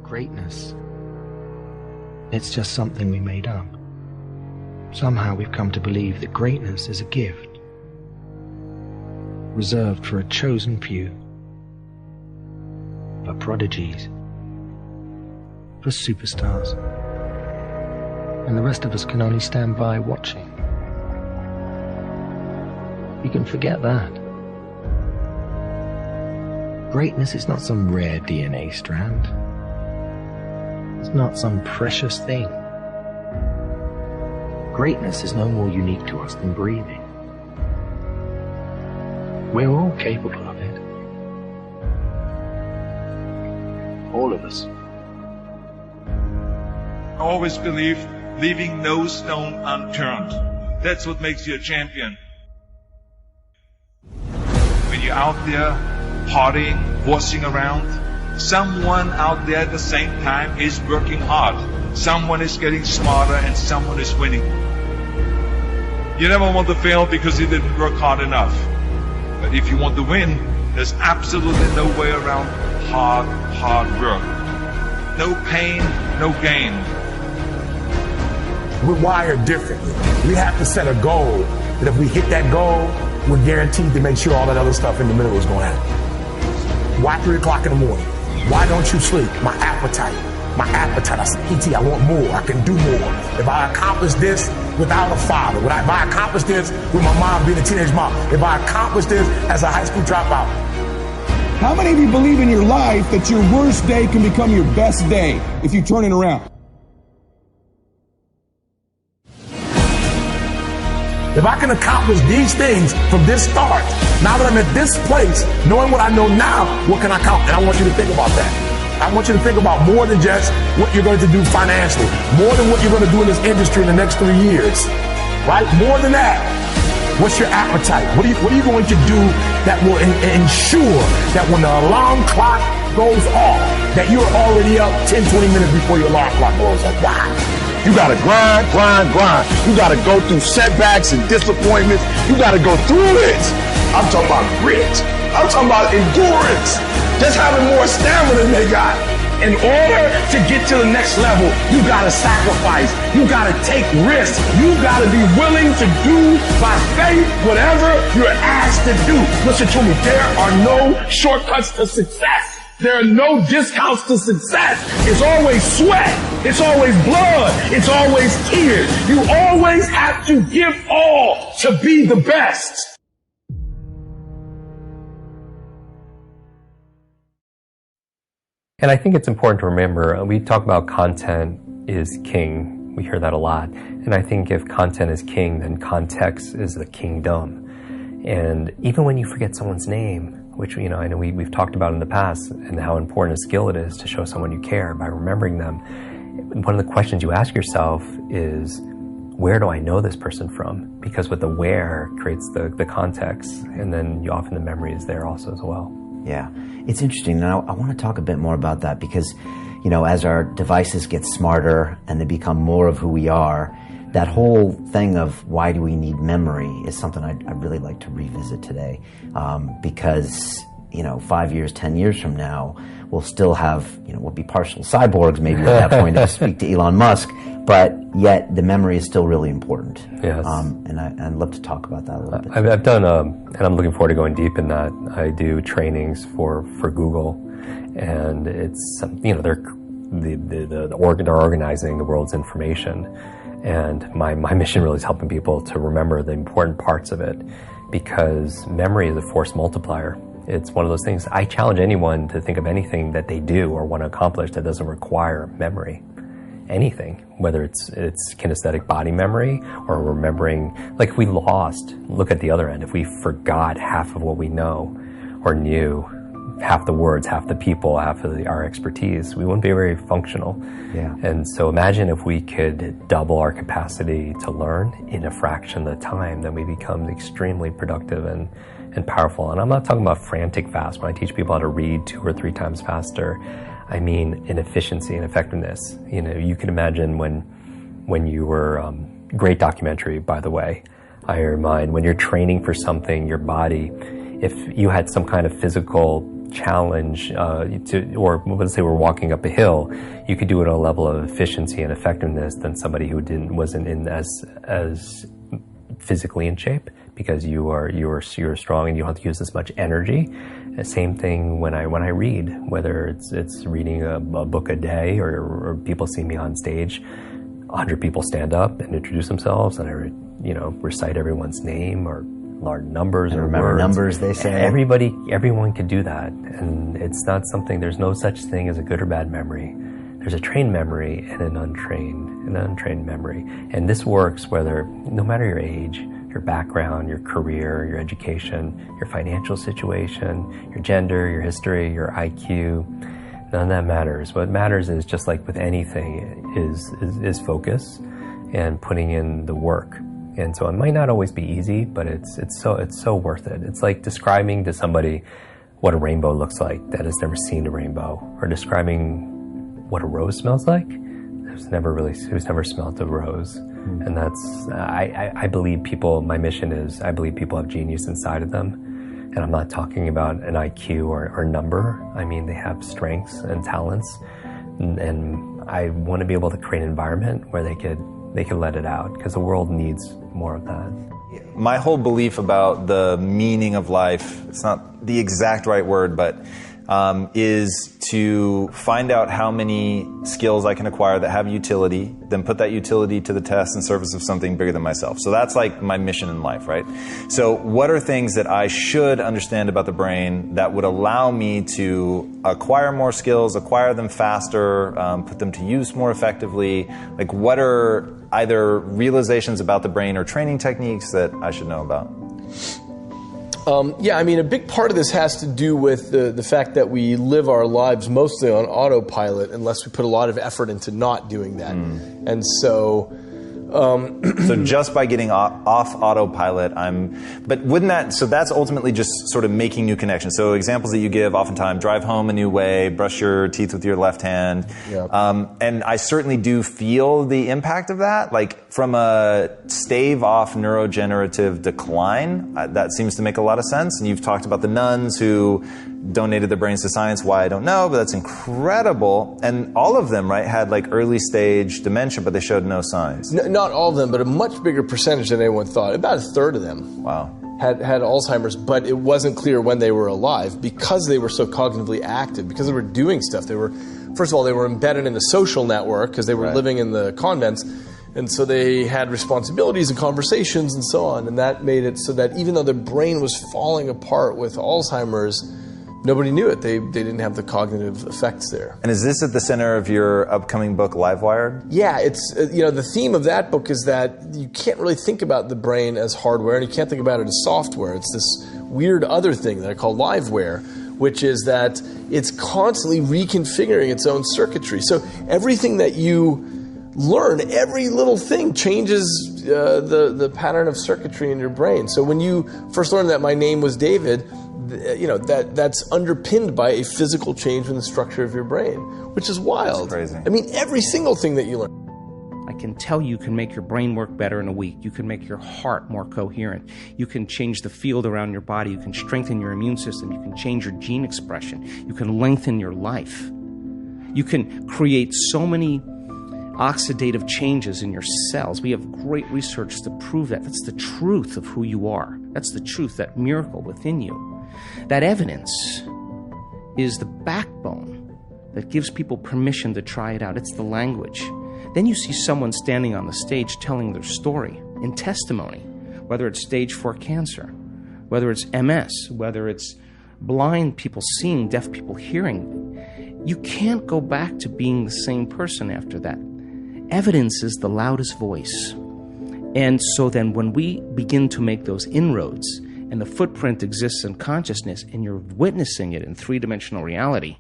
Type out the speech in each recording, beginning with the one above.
Greatness, it's just something we made up. Somehow we've come to believe that greatness is a gift, reserved for a chosen few, for prodigies, for superstars, and the rest of us can only stand by watching. You can forget that. Greatness is not some rare DNA strand. It's not some precious thing. Greatness is no more unique to us than breathing. We're all capable of it. All of us. I always believe leaving no stone unturned. That's what makes you a champion. When you're out there partying, horsing around, someone out there at the same time is working hard. Someone is getting smarter and someone is winning. You never want to fail because you didn't work hard enough. But if you want to win, there's absolutely no way around hard work. No pain, no gain. We're wired differently. We have to set a goal that if we hit that goal, we're guaranteed to make sure all that other stuff in the middle is going to happen. Why 3 o'clock in the morning? Why don't you sleep? My appetite. I said, PT, I want more. I can do more. If I accomplish this without a father, if I accomplish this with my mom being a teenage mom, if I accomplish this as a high school dropout. How many of you believe in your life that your worst day can become your best day if you turn it around? If I can accomplish these things from this start, now that I'm at this place, knowing what I know now, what can I accomplish? And I want you to think about that. I want you to think about more than just what you're going to do financially, more than what you're going to do in this industry in the next 3 years, right? More than that. What's your appetite? What are you going to do that will ensure that when the alarm clock goes off, that you're already up 10, 20 minutes before your alarm clock goes off? Why? You gotta grind. You gotta go through setbacks and disappointments. You gotta go through it. I'm talking about grit. I'm talking about endurance. Just having more stamina than they got. In order to get to the next level, you gotta sacrifice. You gotta take risks. You gotta be willing to do by faith whatever you're asked to do. Listen to me, there are no shortcuts to success. There are no discounts to success. It's always sweat. It's always blood. It's always tears. You always have to give all to be the best. And I think it's important to remember, we talk about content is king. We hear that a lot. And I think if content is king, then context is the kingdom. And even when you forget someone's name, which, you know, I know we've talked about in the past, and how important a skill it is to show someone you care by remembering them. One of the questions you ask yourself is, where do I know this person from? Because with the where creates the context, and then often the memory is there also as well. Yeah, it's interesting. Now, I want to talk a bit more about that because, you know, as our devices get smarter and they become more of who we are, that whole thing of why do we need memory is something I'd really like to revisit today, because, you know, 5 years, 10 years from now, we'll still have, you know, we'll be partial cyborgs maybe at that point to speak to Elon Musk, but yet the memory is still really important. Yes. And I'd love to talk about that a little bit. I've done, and I'm looking forward to going deep in that. I do trainings for Google, and it's, you know, they're organizing the world's information. And my mission really is helping people to remember the important parts of it, because memory is a force multiplier. It's one of those things. I challenge anyone to think of anything that they do or want to accomplish that doesn't require memory. Anything, whether it's kinesthetic body memory or remembering, like if we lost, look at the other end, if we forgot half of what we know or knew, half the words, half the people, half of our expertise, we wouldn't be very functional. Yeah. And so imagine if we could double our capacity to learn in a fraction of the time, then we become extremely productive and powerful. And I'm not talking about frantic fast. When I teach people how to read 2 or 3 times faster, I mean in efficiency and effectiveness. You know, you can imagine when you were, great documentary, by the way, I remind, when you're training for something, your body, if you had some kind of physical challenge or let's say we're walking up a hill, you could do it at a level of efficiency and effectiveness than somebody who wasn't in as physically in shape, because you're strong and you don't have to use as much energy. Same thing when I read, whether it's reading a book a day or people see me on stage, 100 people stand up and introduce themselves, and I recite everyone's name or large numbers and or remember words. Numbers, they say. Everyone could do that, and it's not something. There's no such thing as a good or bad memory. There's a trained memory and an untrained memory, and this works no matter your age, your background, your career, your education, your financial situation, your gender, your history, your IQ. None of that matters. What matters is, just like with anything, is focus and putting in the work. And so it might not always be easy, but it's so worth it. It's like describing to somebody what a rainbow looks like that has never seen a rainbow, or describing what a rose smells like who's never smelled a rose. And that's I believe people. My mission is, I believe people have genius inside of them. And I'm not talking about an IQ or number. I mean, they have strengths and talents, and I want to be able to create an environment where they could let it out, because the world needs more of that. My whole belief about the meaning of life, it's not the exact right word, but is to find out how many skills I can acquire that have utility, then put that utility to the test in service of something bigger than myself. So that's like my mission in life, right? So what are things that I should understand about the brain that would allow me to acquire more skills, acquire them faster, put them to use more effectively? Like, what are either realizations about the brain or training techniques that I should know about? Yeah, I mean, a big part of this has to do with the fact that we live our lives mostly on autopilot unless we put a lot of effort into not doing that. And so... so just by getting off autopilot, but wouldn't that, so that's ultimately just sort of making new connections. So examples that you give oftentimes: drive home a new way, brush your teeth with your left hand. Yep. And I certainly do feel the impact of that. Like, from a stave off neurodegenerative decline, that seems to make a lot of sense. And you've talked about the nuns who donated their brains to science. Why, I don't know, but that's incredible. And all of them, right, had like early stage dementia, but they showed no signs. Not all of them, but a much bigger percentage than anyone thought. About a third of them. Wow. Had Alzheimer's, but it wasn't clear when they were alive, because they were so cognitively active, because they were doing stuff. First of all, they were embedded in the social network because they were living in the convents. And so they had responsibilities and conversations and so on. And that made it so that even though their brain was falling apart with Alzheimer's, nobody knew it. They didn't have the cognitive effects there. And is this at the center of your upcoming book, Livewired? Yeah, it's the theme of that book is that you can't really think about the brain as hardware, and you can't think about it as software. It's this weird other thing that I call liveware, which is that it's constantly reconfiguring its own circuitry. So everything that you learn, every little thing changes the pattern of circuitry in your brain. So when you first learned that my name was David, that's underpinned by a physical change in the structure of your brain, which is wild. That's crazy. I mean, every single thing that you learn. I can tell you can make your brain work better in a week. You can make your heart more coherent. You can change the field around your body. You can strengthen your immune system. You can change your gene expression. You can lengthen your life. You can create so many oxidative changes in your cells. We have great research to prove that. That's the truth of who you are. That's the truth, that miracle within you. That evidence is the backbone that gives people permission to try it out. It's the language. Then you see someone standing on the stage telling their story in testimony, whether it's stage 4 cancer, whether it's MS, whether it's blind people seeing, deaf people hearing. You can't go back to being the same person after that. Evidence is the loudest voice. And so then when we begin to make those inroads, and the footprint exists in consciousness, and you're witnessing it in three-dimensional reality,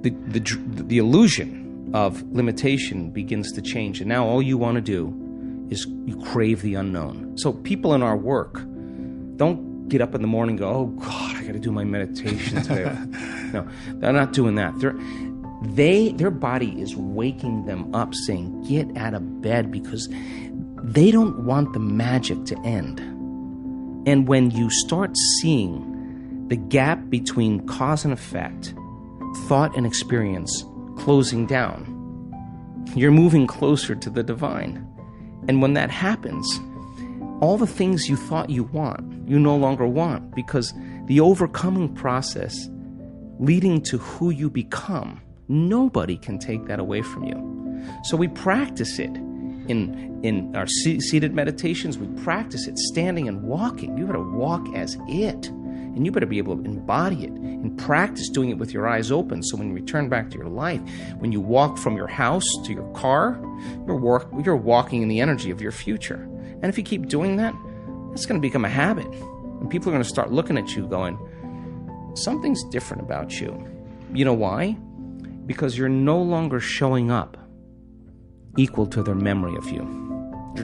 the illusion of limitation begins to change. And now all you want to do is you crave the unknown. So people in our work don't get up in the morning and go, oh God, I got to do my meditation today. No, they're not doing that. Their body is waking them up, saying, get out of bed, because they don't want the magic to end. And when you start seeing the gap between cause and effect, thought and experience, closing down. You're moving closer to the divine. And when that happens, all the things you thought you want, you no longer want, because the overcoming process leading to who you become, nobody can take that away from you. So we practice it in our seated meditations. We practice it standing and walking. You better walk as it, and you better be able to embody it and practice doing it with your eyes open. So when you return back to your life, when you walk from your house to your car, you're walking in the energy of your future. And if you keep doing that, it's going to become a habit. And people are going to start looking at you going, something's different about you. You know why? Because you're no longer showing up equal to their memory of you.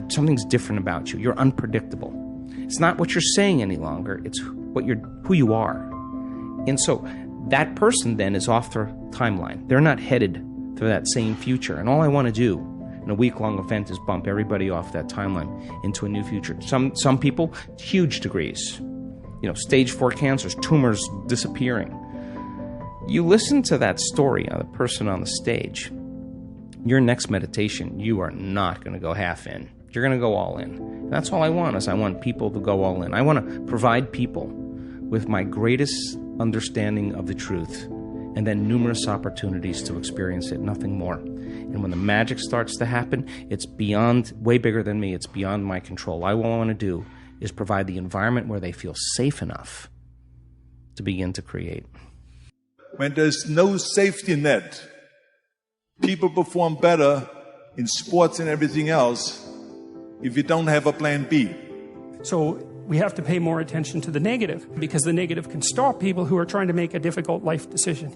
Something's different about you. You're unpredictable. It's not what you're saying any longer. It's who you are. And so that person then is off their timeline. They're not headed to that same future. And all I want to do in a week-long event is bump everybody off that timeline into a new future. Some people, huge degrees. Stage 4 cancers, tumors disappearing. You listen to that story of the person on the stage. Your next meditation, you are not going to go half in. You're going to go all in. And that's all I want, is I want people to go all in. I want to provide people with my greatest understanding of the truth, and then numerous opportunities to experience it, nothing more. And when the magic starts to happen, it's beyond, way bigger than me. It's beyond my control. All I want to do is provide the environment where they feel safe enough to begin to create. When there's no safety net, people perform better in sports and everything else if you don't have a plan B. So we have to pay more attention to the negative, because the negative can stop people who are trying to make a difficult life decision.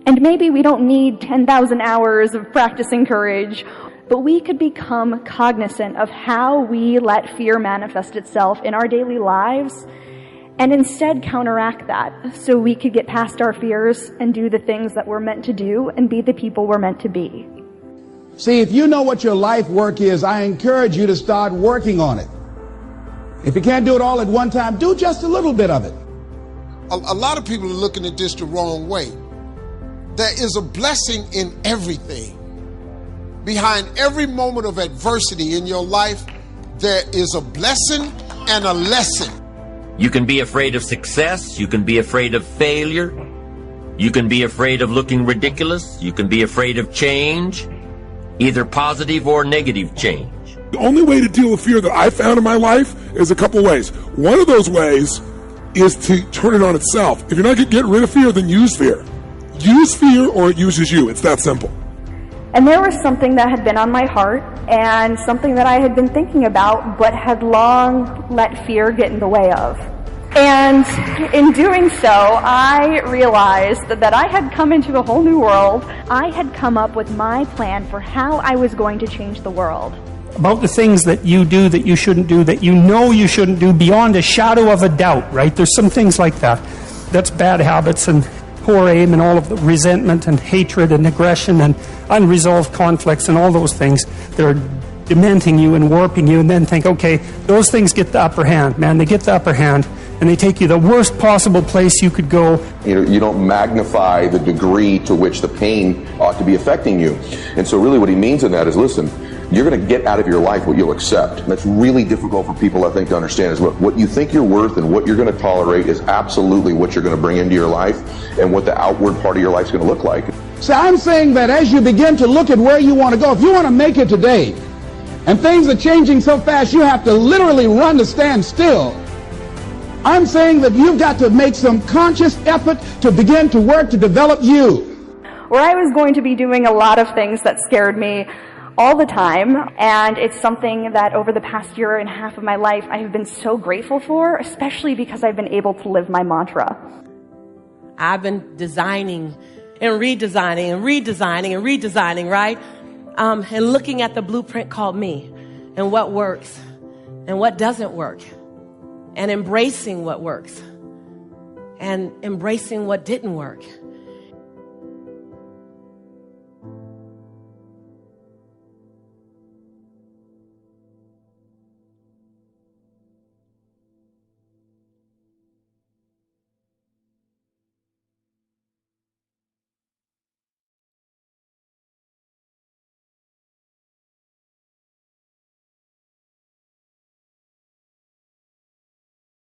And maybe we don't need 10,000 hours of practicing courage, but we could become cognizant of how we let fear manifest itself in our daily lives, and instead counteract that, so we could get past our fears and do the things that we're meant to do and be the people we're meant to be. See, if you know what your life work is, I encourage you to start working on it. If you can't do it all at one time, do just a little bit of it. A lot of people are looking at this the wrong way. There is a blessing in everything. Behind every moment of adversity in your life, there is a blessing and a lesson. You can be afraid of success. You can be afraid of failure. You can be afraid of looking ridiculous. You can be afraid of change, either positive or negative change. The only way to deal with fear that I found in my life is a couple ways. One of those ways is to turn it on itself. If you're not getting rid of fear, then use fear. Use fear or it uses you. It's that simple. And there was something that had been on my heart, and something that I had been thinking about, but had long let fear get in the way of. And in doing so, I realized that I had come into a whole new world. I had come up with my plan for how I was going to change the world. About the things that you do that you shouldn't do, that you know you shouldn't do beyond a shadow of a doubt, right? There's some things like that. That's bad habits and poor aim and all of the resentment and hatred and aggression and unresolved conflicts and all those things that are dementing you and warping you, and then think, okay, those things get the upper hand, man. They get the upper hand, and they take you the worst possible place you could go. You don't magnify the degree to which the pain ought to be affecting you. And so really what he means in that is, listen, you're going to get out of your life what you'll accept. And that's really difficult for people, I think, to understand is, look, what you think you're worth and what you're going to tolerate is absolutely what you're going to bring into your life and what the outward part of your life is going to look like. So I'm saying that as you begin to look at where you want to go, if you want to make it today, and things are changing so fast you have to literally run to stand still, I'm saying that you've got to make some conscious effort to begin to work to develop you. Where I was going to be doing a lot of things that scared me all the time, and it's something that over the past year and a half of my life I have been so grateful for, especially because I've been able to live my mantra. I've been designing and redesigning and redesigning and redesigning, right? And looking at the blueprint called me, and what works and what doesn't work, and embracing what works and embracing what didn't work.